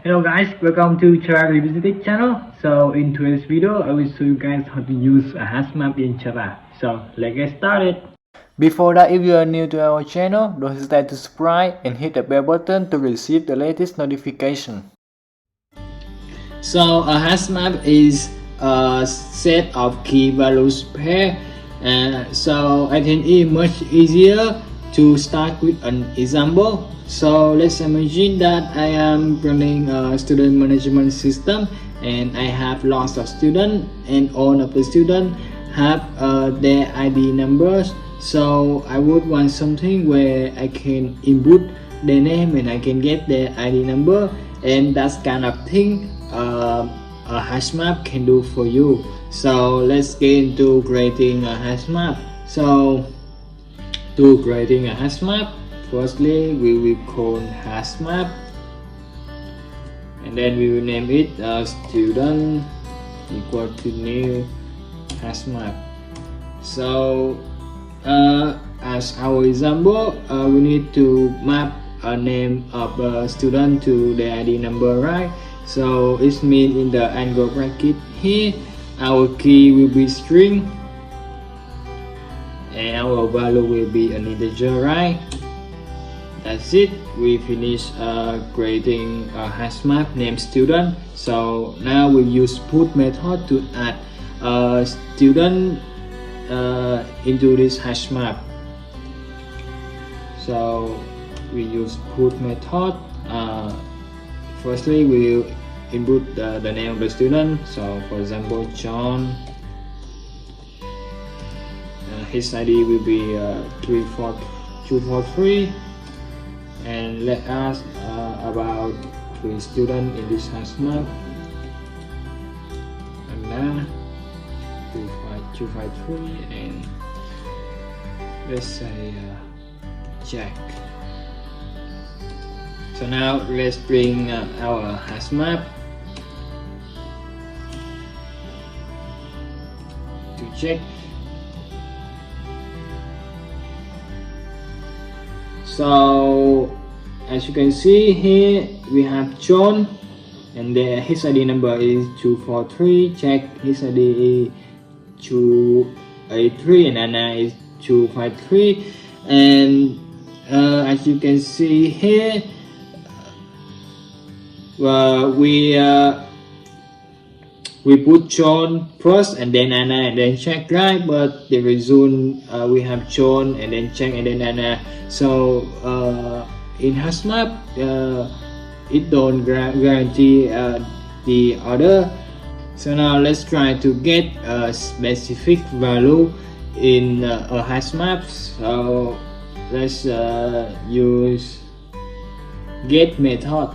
Hello guys, welcome to Java Revisited channel. So in today's video, I will show you guys how to use a hash map in Java. So let's get started. Before that, if you are new to our channel, don't hesitate to subscribe and hit the bell button to receive the latest notification. So a hash map is a set of key values pair. So I think it's much easier to start with an example. So let's imagine that I am running a student management system and I have lots of students and all of the students have their ID numbers. So I would want something where I can input their name and I can get their ID number, and that's kind of thing a hash map can do for you. So let's get into creating a hash map. So to creating a hash map, firstly we will call hash map and then we will name it student equal to new hash map. So as our example, we need to map a name of a student to the ID number, right? So it means in the angle bracket here our key will be string and our value will be an integer, right? That's it. We finished creating a hash map named student. So now we use put method to add a student into this hash map. So we use put method. Firstly we will input the name of the student. So for example John, his ID will be 34243, and let us about 3 students in this hash map. Anna 35253 and let's say Jack. So now let's bring our hash map to check. So as you can see here we have John and his ID number is 243, Jack his ID is 283 and Anna is 253, and as you can see here we put John first and then Anna and then Jack, right? But the result we have John and then Jack and then Anna. So in hash map it don't guarantee the order. So now let's try to get a specific value in a hash map. So let's use get method.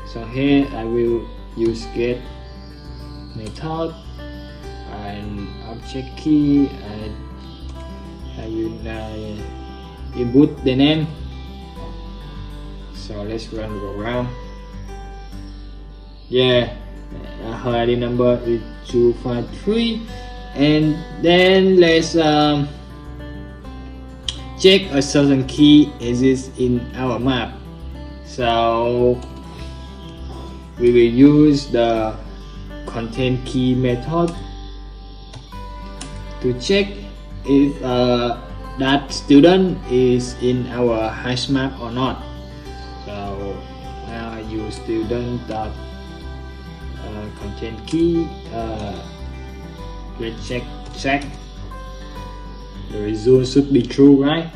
So here I will use get method and object key, and I will input the name. So let's run the program. Yeah, her ID number is 253, and then let's check a certain key exists in our map. So we will use the content key method to check if that student is in our hash map or not. So now I use student dot content key. Let's check the result should be true, right?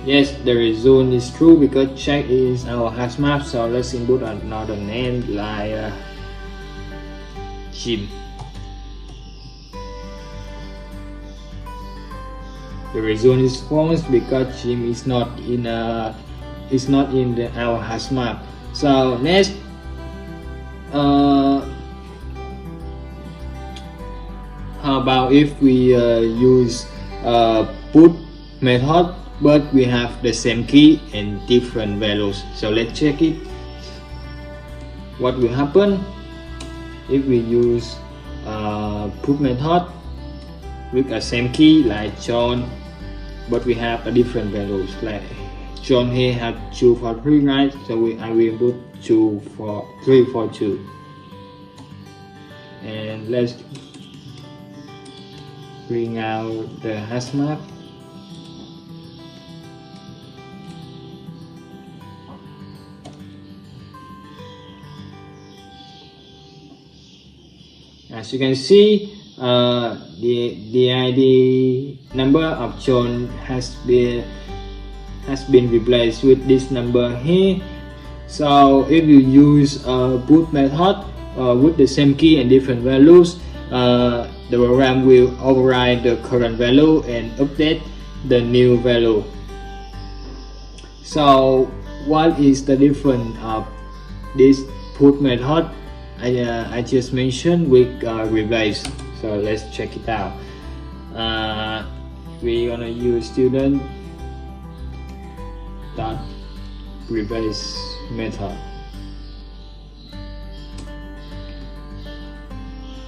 Yes, the result is true because Jack is our hash map. So let's input another name like Jim. The result is false because Jim is not in our hash map. So next, how about if we use put method but we have the same key and different values? So let's check it. What will happen if we use put method with the same key like John, but we have a different values. Like John here have 2 for 3, right? So I will put 3 for 2. And let's bring out the HashMap. As you can see, the ID number of John has been replaced with this number here. So if you use a boot method with the same key and different values, the program will override the current value and update the new value. So what is the difference of this put method I just mentioned with replace? So let's check it out. We're gonna use student dot replace method.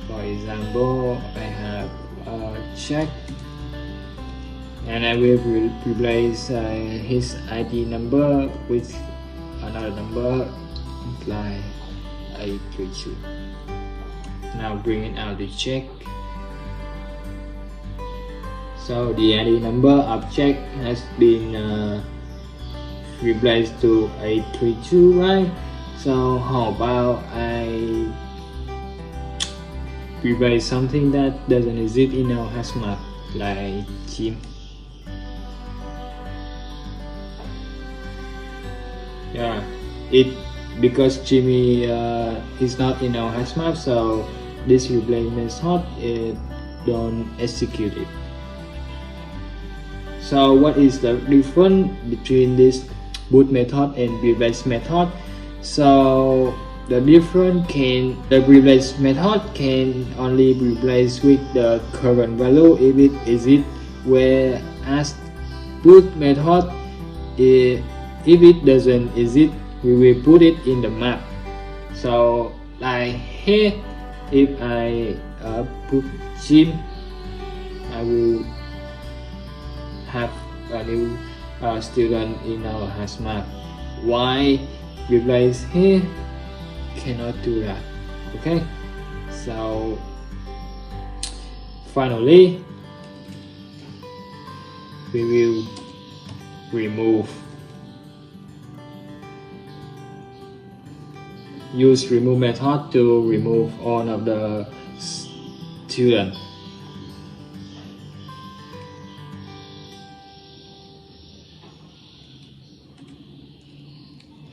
For example, I have check, and I will replace his ID number with another number like 832. Now bringing out the check. So the ID number of check has been replaced to 832, right? So how about I replace something that doesn't exist in our HashMap, like Jim. Yeah, because Jimmy is not in our HashMap, so this replace method don't execute it. So what is the difference between this boot method and replace method? So the replace method can only be replaced with the current value if it exists, whereas boot method, if it doesn't exist, we will put it in the map. So like here, if I put Jim, I will have a new student in our HashMap. Why replace here cannot do that? Okay, so finally we will use remove method to remove all of the students.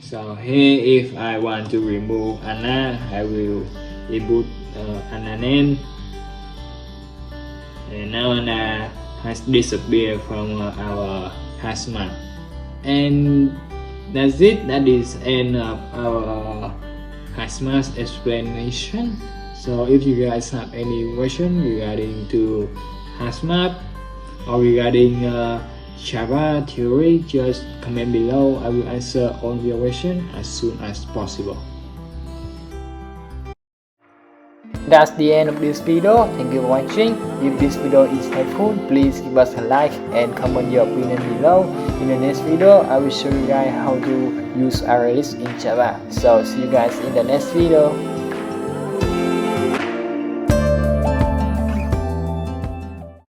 So here, if I want to remove Anna, I will input Anna name, and now Anna has disappeared from our HashMap. And that's it. That is end of our HashMap explanation. So if you guys have any question regarding to HashMap or regarding Java theory, just comment below. I will answer all your questions as soon as possible. That's the end of this video. Thank you for watching. If this video is helpful, please give us a like and comment your opinion below. In the next video, I will show you guys how to use arrays in Java. So see you guys in the next video.